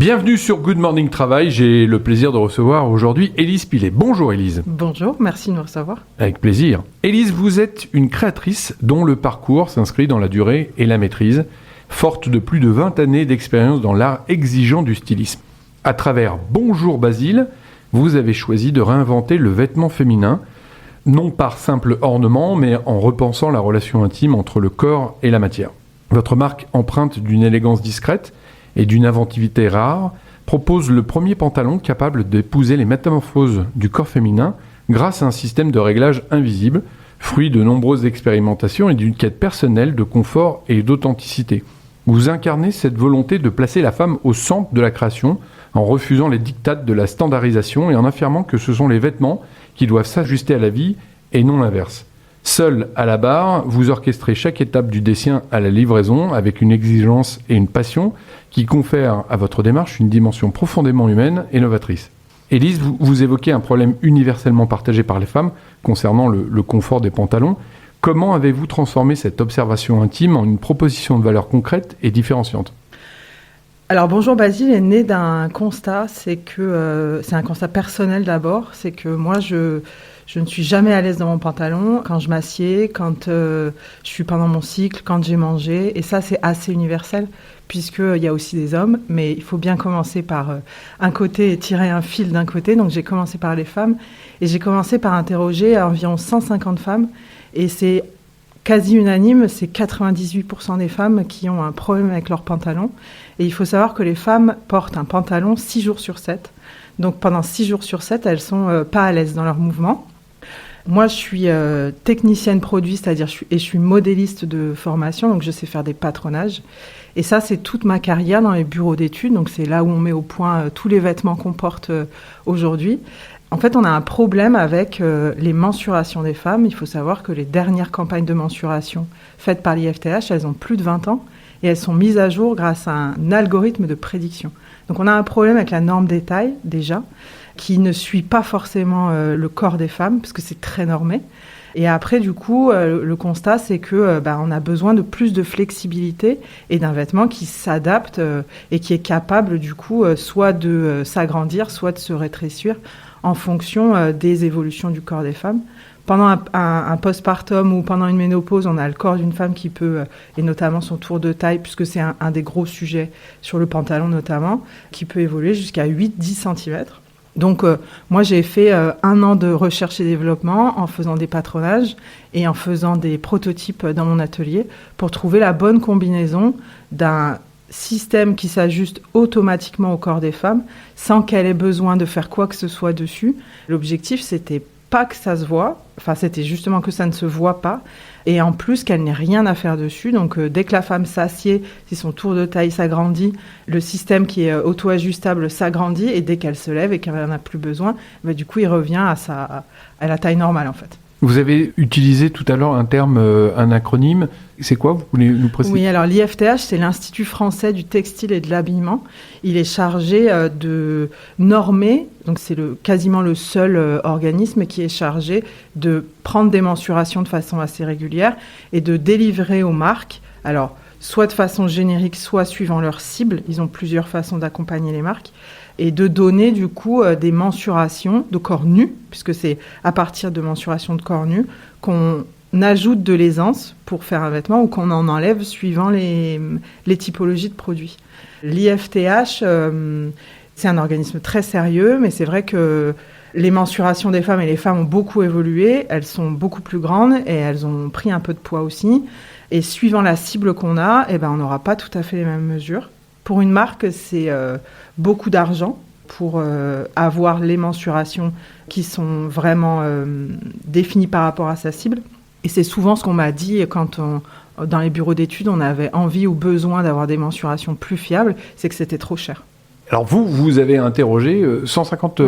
Bienvenue sur Good Morning Travail. J'ai le plaisir de recevoir aujourd'hui Élise Pilet. Bonjour Élise. Bonjour, merci de nous recevoir. Avec plaisir. Élise, vous êtes une créatrice dont le parcours s'inscrit dans la durée et la maîtrise, forte de plus de 20 années d'expérience dans l'art exigeant du stylisme. À travers Bonjour Basile, vous avez choisi de réinventer le vêtement féminin, non par simple ornement, mais en repensant la relation intime entre le corps et la matière. Votre marque, empreinte d'une élégance discrète et d'une inventivité rare, propose le premier pantalon capable d'épouser les métamorphoses du corps féminin grâce à un système de réglage invisible, fruit de nombreuses expérimentations et d'une quête personnelle de confort et d'authenticité. Vous incarnez cette volonté de placer la femme au centre de la création en refusant les diktats de la standardisation et en affirmant que ce sont les vêtements qui doivent s'ajuster à la vie et non l'inverse. Seul à la barre, vous orchestrez chaque étape du dessin à la livraison avec une exigence et une passion qui confèrent à votre démarche une dimension profondément humaine et novatrice. Élise, vous évoquez un problème universellement partagé par les femmes concernant le confort des pantalons. Comment avez-vous transformé cette observation intime en une proposition de valeur concrète et différenciante ? Alors Bonjour Basile est né d'un constat, c'est un constat personnel d'abord, c'est que moi je ne suis jamais à l'aise dans mon pantalon quand je m'assieds, quand je suis pendant mon cycle, quand j'ai mangé. Et ça, c'est assez universel, puisqu'il y a aussi des hommes. Mais il faut bien commencer par un côté et tirer un fil d'un côté. Donc j'ai commencé par les femmes. Et j'ai commencé par interroger environ 150 femmes. Et c'est quasi unanime, c'est 98% des femmes qui ont un problème avec leur pantalon. Et il faut savoir que les femmes portent un pantalon 6 jours sur 7. Donc pendant 6 jours sur 7, elles sont pas à l'aise dans leurs mouvements. Moi, je suis technicienne produit, c'est-à-dire je suis modéliste de formation, donc je sais faire des patronages. Et ça, c'est toute ma carrière dans les bureaux d'études, donc c'est là où on met au point tous les vêtements qu'on porte aujourd'hui. En fait, on a un problème avec les mensurations des femmes. Il faut savoir que les dernières campagnes de mensuration faites par l'IFTH, elles ont plus de 20 ans et elles sont mises à jour grâce à un algorithme de prédiction. Donc on a un problème avec la norme des tailles, déjà, qui ne suit pas forcément le corps des femmes, parce que c'est très normé. Et après, du coup, le constat, c'est que on a besoin de plus de flexibilité et d'un vêtement qui s'adapte et qui est capable, du coup, soit de s'agrandir, soit de se rétrécir en fonction des évolutions du corps des femmes. Pendant un postpartum ou pendant une ménopause, on a le corps d'une femme qui peut, et notamment son tour de taille, puisque c'est un des gros sujets sur le pantalon notamment, qui peut évoluer jusqu'à 8-10 cm. Donc moi j'ai fait 1 an de recherche et développement en faisant des patronages et en faisant des prototypes dans mon atelier pour trouver la bonne combinaison d'un système qui s'ajuste automatiquement au corps des femmes sans qu'elle ait besoin de faire quoi que ce soit dessus. L'objectif c'était pas que ça se voit, c'était justement que ça ne se voit pas, et en plus qu'elle n'ait rien à faire dessus. Donc dès que la femme s'assied, si son tour de taille s'agrandit, le système qui est auto-ajustable s'agrandit, et dès qu'elle se lève et qu'elle n'en a plus besoin, du coup il revient à la taille normale en fait. Vous avez utilisé tout à l'heure un terme, un acronyme. C'est quoi ? Vous voulez nous préciser ? Oui, alors l'IFTH, c'est l'Institut français du textile et de l'habillement. Il est chargé de normer, donc c'est quasiment le seul organisme qui est chargé de prendre des mensurations de façon assez régulière et de délivrer aux marques, alors soit de façon générique, soit suivant leur cible. Ils ont plusieurs façons d'accompagner les marques. Et de donner du coup des mensurations de corps nus, puisque c'est à partir de mensurations de corps nus qu'on ajoute de l'aisance pour faire un vêtement ou qu'on en enlève suivant les typologies de produits. L'IFTH, c'est un organisme très sérieux, mais c'est vrai que les mensurations des femmes et les femmes ont beaucoup évolué, elles sont beaucoup plus grandes et elles ont pris un peu de poids aussi. Et suivant la cible qu'on a, on n'aura pas tout à fait les mêmes mesures. Pour une marque, c'est beaucoup d'argent pour avoir les mensurations qui sont vraiment définies par rapport à sa cible. Et c'est souvent ce qu'on m'a dit quand dans les bureaux d'études, on avait envie ou besoin d'avoir des mensurations plus fiables, c'est que c'était trop cher. Alors vous avez interrogé 150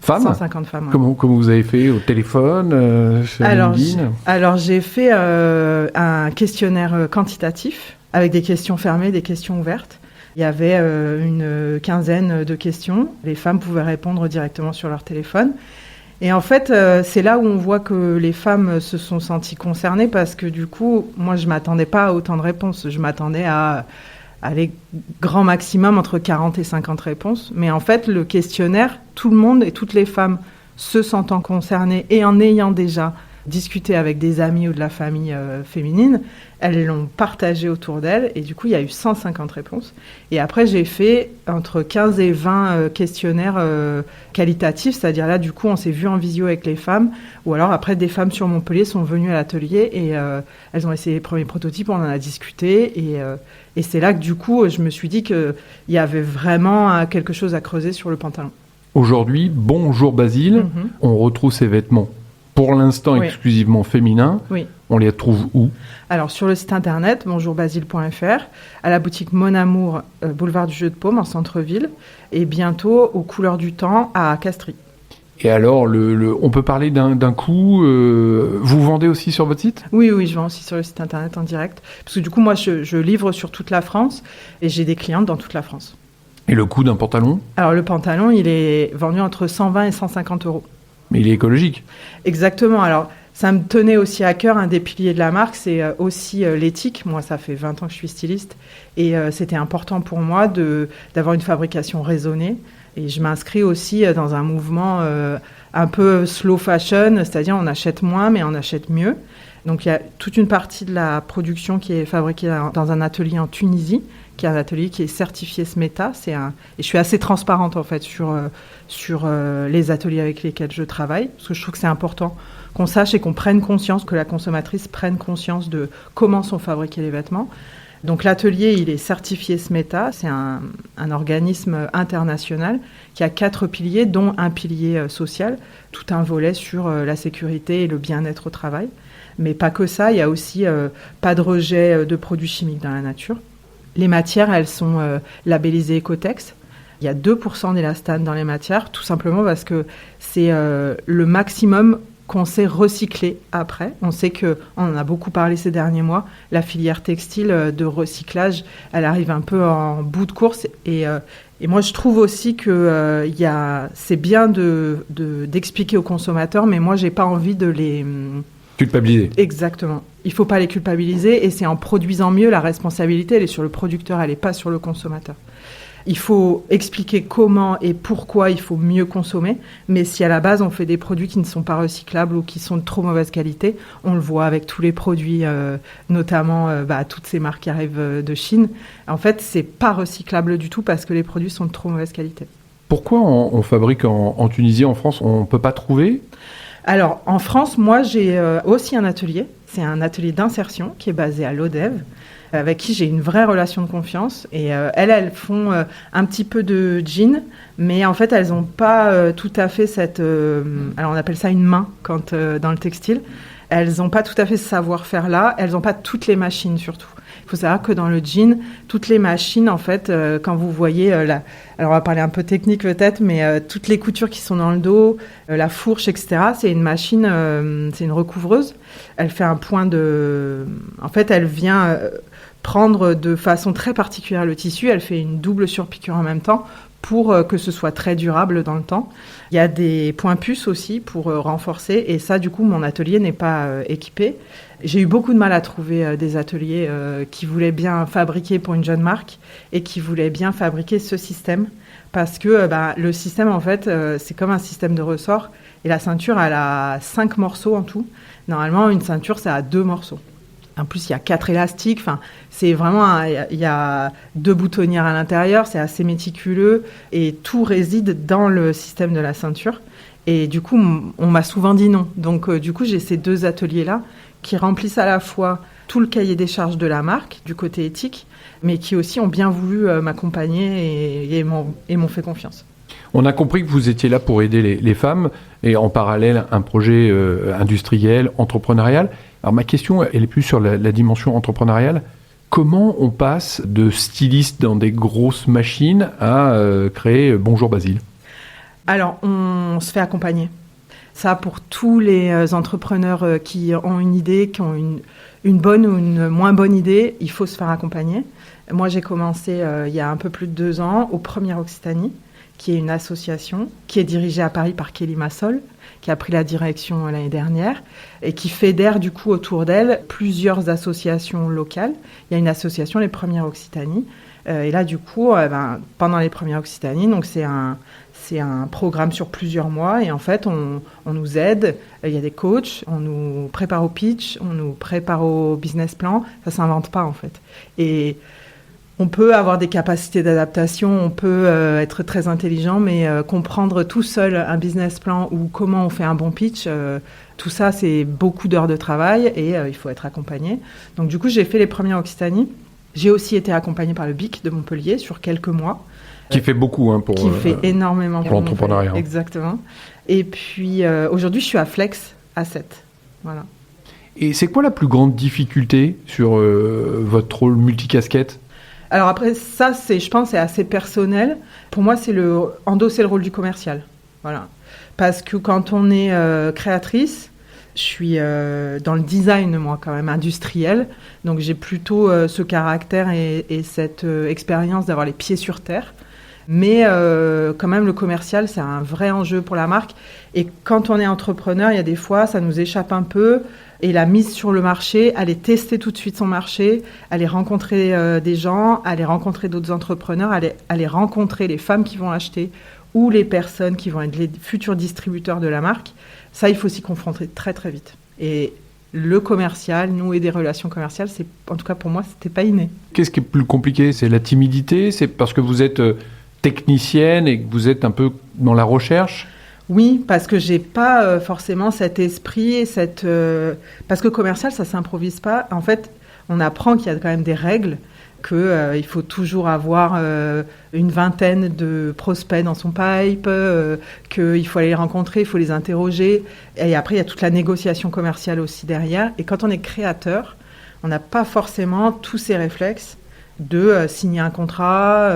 femmes. 150 femmes, ouais. Comment vous avez fait au téléphone, sur LinkedIn ? Alors j'ai fait un questionnaire quantitatif, avec des questions fermées, des questions ouvertes. Il y avait une quinzaine de questions. Les femmes pouvaient répondre directement sur leur téléphone. Et en fait, c'est là où on voit que les femmes se sont senties concernées parce que du coup, moi, je ne m'attendais pas à autant de réponses. Je m'attendais à allez, grand maximum entre 40 et 50 réponses. Mais en fait, le questionnaire, tout le monde et toutes les femmes se sentant concernées et en ayant déjà discuté avec des amis ou de la famille féminine, elles l'ont partagé autour d'elles et du coup, il y a eu 150 réponses. Et après, j'ai fait entre 15 et 20 questionnaires qualitatifs, c'est-à-dire là, du coup, on s'est vu en visio avec les femmes ou alors après, des femmes sur Montpellier sont venues à l'atelier et elles ont essayé les premiers prototypes, on en a discuté et c'est là que du coup, je me suis dit qu'il y avait vraiment quelque chose à creuser sur le pantalon. Aujourd'hui, Bonjour Basile, on retrouve ces vêtements pour l'instant exclusivement féminins. Oui. On les trouve où ? Alors sur le site internet bonjourbasile.fr, à la boutique Mon Amour, boulevard du Jeu de Paume en centre-ville et bientôt aux Couleurs du Temps à Castries. Et alors, on peut parler d'un coût vous vendez aussi sur votre site ? Oui, je vends aussi sur le site internet en direct. Parce que du coup, moi, je livre sur toute la France et j'ai des clientes dans toute la France. Et le coût d'un pantalon ? Alors le pantalon, il est vendu entre 120 et 150 euros. Mais il est écologique. Exactement. Alors, ça me tenait aussi à cœur, un des piliers de la marque, c'est aussi l'éthique. Moi, ça fait 20 ans que je suis styliste et c'était important pour moi d'avoir une fabrication raisonnée. Et je m'inscris aussi dans un mouvement un peu slow fashion, c'est-à-dire on achète moins mais on achète mieux. Donc il y a toute une partie de la production qui est fabriquée dans un atelier en Tunisie, qui est un atelier qui est certifié SMETA. Et je suis assez transparente en fait sur les ateliers avec lesquels je travaille, parce que je trouve que c'est important qu'on sache et qu'on prenne conscience, que la consommatrice prenne conscience de comment sont fabriqués les vêtements. Donc l'atelier, il est certifié SMETA, c'est un organisme international qui a 4 piliers, dont un pilier social, tout un volet sur la sécurité et le bien-être au travail. Mais pas que ça, il y a aussi pas de rejet de produits chimiques dans la nature. Les matières, elles sont labellisées Ecotex. Il y a 2% d'élastane dans les matières, tout simplement parce que c'est le maximum qu'on sait recycler après. On sait qu'on en a beaucoup parlé ces derniers mois. La filière textile de recyclage, elle arrive un peu en bout de course. Et moi, je trouve aussi que c'est bien d'expliquer aux consommateurs, mais moi, j'ai pas envie de les... Culpabiliser. Exactement. Il ne faut pas les culpabiliser et c'est en produisant mieux, la responsabilité, elle est sur le producteur, elle n'est pas sur le consommateur. Il faut expliquer comment et pourquoi il faut mieux consommer, mais si à la base on fait des produits qui ne sont pas recyclables ou qui sont de trop mauvaise qualité, on le voit avec tous les produits, notamment toutes ces marques qui arrivent de Chine. En fait, c'est pas recyclable du tout parce que les produits sont de trop mauvaise qualité. Pourquoi on fabrique en Tunisie, en France, on ne peut pas trouver ? Alors, en France, moi, j'ai aussi un atelier. C'est un atelier d'insertion qui est basé à Lodève, avec qui j'ai une vraie relation de confiance. Et elles font un petit peu de jean, mais en fait, elles n'ont pas tout à fait cette... alors, on appelle ça une main dans le textile. Elles n'ont pas tout à fait ce savoir-faire-là. Elles n'ont pas toutes les machines, surtout. Il faut savoir que dans le jean, toutes les machines, en fait, quand vous voyez, alors on va parler un peu technique peut-être, mais toutes les coutures qui sont dans le dos, la fourche, etc., c'est une machine, c'est une recouvreuse. Elle fait un point de... En fait, elle vient prendre de façon très particulière le tissu, elle fait une double surpiqûre en même temps pour que ce soit très durable dans le temps. Il y a des points puces aussi pour renforcer, et ça, du coup, mon atelier n'est pas équipé. J'ai eu beaucoup de mal à trouver des ateliers qui voulaient bien fabriquer pour une jeune marque et qui voulaient bien fabriquer ce système. Parce que le système, en fait, c'est comme un système de ressort. Et la ceinture, elle a 5 morceaux en tout. Normalement, une ceinture, ça a 2 morceaux. En plus, il y a 4 élastiques. Enfin, c'est vraiment... Il y a 2 boutonnières à l'intérieur. C'est assez méticuleux. Et tout réside dans le système de la ceinture. Et du coup, on m'a souvent dit non. Donc, du coup, j'ai ces 2 ateliers-là qui remplissent à la fois tout le cahier des charges de la marque, du côté éthique, mais qui aussi ont bien voulu m'accompagner et m'ont fait confiance. On a compris que vous étiez là pour aider les femmes et en parallèle un projet industriel, entrepreneurial. Alors ma question, elle est plus sur la dimension entrepreneuriale. Comment on passe de styliste dans des grosses machines à créer Bonjour Basile ? Alors, on se fait accompagner. Ça, pour tous les entrepreneurs qui ont une idée, qui ont une bonne ou une moins bonne idée, il faut se faire accompagner. Moi, j'ai commencé il y a un peu plus de 2 ans au Premier Occitanie, qui est une association qui est dirigée à Paris par Kelly Massol, qui a pris la direction l'année dernière et qui fédère du coup autour d'elle plusieurs associations locales. Il y a une association, les Premières Occitanie, et là du coup, pendant les Premières Occitanie, donc c'est un programme sur plusieurs mois et en fait on nous aide, il y a des coachs, on nous prépare au pitch, on nous prépare au business plan, ça s'invente pas en fait. Et on peut avoir des capacités d'adaptation, on peut être très intelligent, mais comprendre tout seul un business plan ou comment on fait un bon pitch, tout ça, c'est beaucoup d'heures de travail et il faut être accompagné. Donc du coup, j'ai fait les Premières Occitanie. J'ai aussi été accompagnée par le BIC de Montpellier sur quelques mois. Qui fait beaucoup qui fait énormément pour l'entrepreneuriat. Exactement. Et puis aujourd'hui, je suis à Flex, à 7. Voilà. Et c'est quoi la plus grande difficulté sur votre rôle multicasquette ? Alors après, ça, je pense, c'est assez personnel. Pour moi, c'est endosser le rôle du commercial. Voilà. Parce que quand on est créatrice, je suis dans le design, moi, quand même, industriel. Donc, j'ai plutôt ce caractère et cette expérience d'avoir les pieds sur terre. Mais quand même, le commercial, c'est un vrai enjeu pour la marque. Et quand on est entrepreneur, il y a des fois, ça nous échappe un peu. Et la mise sur le marché, aller tester tout de suite son marché, aller rencontrer des gens, aller rencontrer d'autres entrepreneurs, aller rencontrer les femmes qui vont acheter ou les personnes qui vont être les futurs distributeurs de la marque, ça, il faut s'y confronter très, très vite. Et le commercial, nouer des relations commerciales, en tout cas pour moi, c'était pas inné. Qu'est-ce qui est plus compliqué ? C'est la timidité ? C'est parce que vous êtes technicienne et que vous êtes un peu dans la recherche ? Oui, parce que j'ai pas forcément cet esprit, parce que commercial, ça s'improvise pas. En fait, on apprend qu'il y a quand même des règles, qu'il faut toujours avoir une vingtaine de prospects dans son pipe, qu'il faut aller les rencontrer, il faut les interroger. Et après, il y a toute la négociation commerciale aussi derrière. Et quand on est créateur, on n'a pas forcément tous ces réflexes de signer un contrat,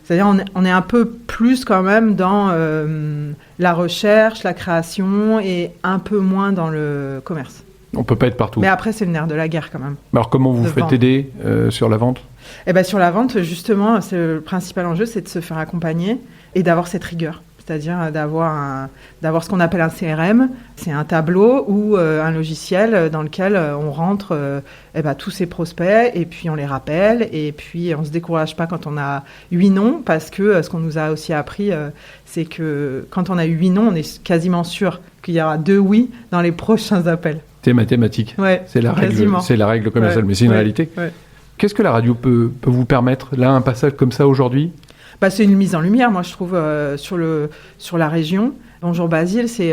c'est-à-dire on est un peu plus quand même dans la recherche, la création et un peu moins dans le commerce. On peut pas être partout. Mais après, c'est le nerf de la guerre quand même. Alors comment vous faites aider sur la vente ? Sur la vente, justement, le principal enjeu, c'est de se faire accompagner et d'avoir cette rigueur. C'est-à-dire d'avoir ce qu'on appelle un CRM. C'est un tableau ou un logiciel dans lequel on rentre tous ces prospects et puis on les rappelle et puis on ne se décourage pas quand on a 8 noms parce que ce qu'on nous a aussi appris, c'est que quand on a eu 8 noms, on est quasiment sûr qu'il y aura 2 oui dans les prochains appels. C'est mathématique. Ouais, c'est la règle commerciale, mais c'est une réalité. Ouais. Qu'est-ce que la radio peut vous permettre ? Là, un passage comme ça aujourd'hui ? C'est une mise en lumière, moi, je trouve, sur la région. Bonjour Basile, c'est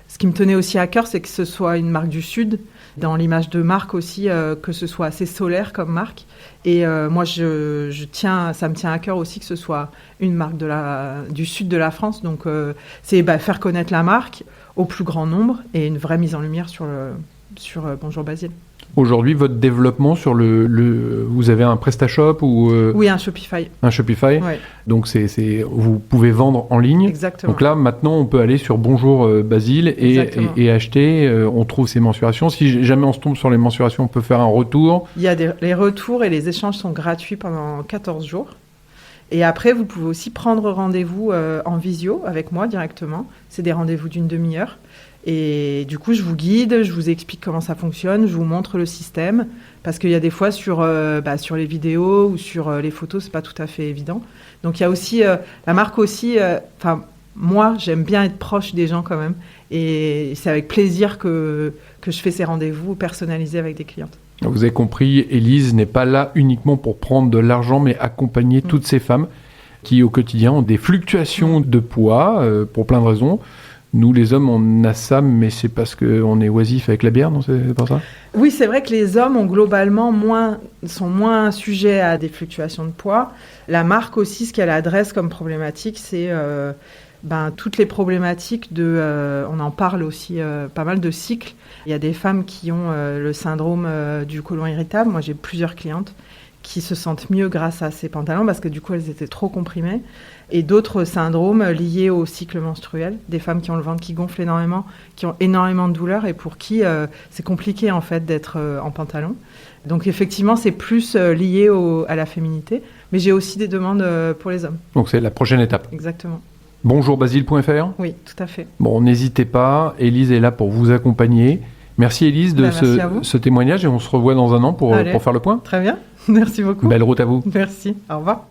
ce qui me tenait aussi à cœur, c'est que ce soit une marque du Sud, dans l'image de marque aussi, que ce soit assez solaire comme marque. Et moi, ça me tient à cœur aussi que ce soit une marque du Sud de la France. Donc, c'est faire connaître la marque au plus grand nombre et une vraie mise en lumière sur Bonjour Basile. Aujourd'hui, votre développement sur vous avez un PrestaShop ou Oui, un Shopify. Un Shopify. Ouais. Donc vous pouvez vendre en ligne. Exactement. Donc là, maintenant, on peut aller sur Bonjour Basile et acheter. On trouve ces mensurations. Si jamais on se tombe sur les mensurations, on peut faire un retour. Il y a les retours et les échanges sont gratuits pendant 14 jours. Et après, vous pouvez aussi prendre rendez-vous en visio avec moi directement. C'est des rendez-vous d'une demi-heure. Et du coup, je vous guide, je vous explique comment ça fonctionne, je vous montre le système. Parce qu'il y a des fois sur les vidéos ou sur les photos, c'est pas tout à fait évident. Donc il y a aussi, la marque aussi, moi, j'aime bien être proche des gens quand même. Et c'est avec plaisir que je fais ces rendez-vous personnalisés avec des clientes. Vous avez compris, Élise n'est pas là uniquement pour prendre de l'argent, mais accompagner toutes ces femmes qui, au quotidien, ont des fluctuations de poids pour plein de raisons. Nous, les hommes, on a ça, mais c'est parce qu'on est oisif avec la bière, non ? C'est pas ça ? Oui, c'est vrai que les hommes ont globalement sont moins sujets à des fluctuations de poids. La marque aussi, ce qu'elle adresse comme problématique, c'est toutes les problématiques on en parle aussi pas mal de cycles. Il y a des femmes qui ont le syndrome du côlon irritable. Moi, j'ai plusieurs clientes qui se sentent mieux grâce à ces pantalons parce que du coup, elles étaient trop comprimées. Et d'autres syndromes liés au cycle menstruel, des femmes qui ont le ventre qui gonfle énormément, qui ont énormément de douleurs et pour qui c'est compliqué en fait d'être en pantalon. Donc effectivement, c'est plus lié à la féminité. Mais j'ai aussi des demandes pour les hommes. Donc c'est la prochaine étape. Exactement. Bonjourbasile.fr. Oui, tout à fait. Bon, n'hésitez pas, Élise est là pour vous accompagner. Merci Élise de Merci à vous. ce témoignage et on se revoit dans un an pour faire le point. Très bien. Merci beaucoup. Belle route à vous. Merci. Au revoir.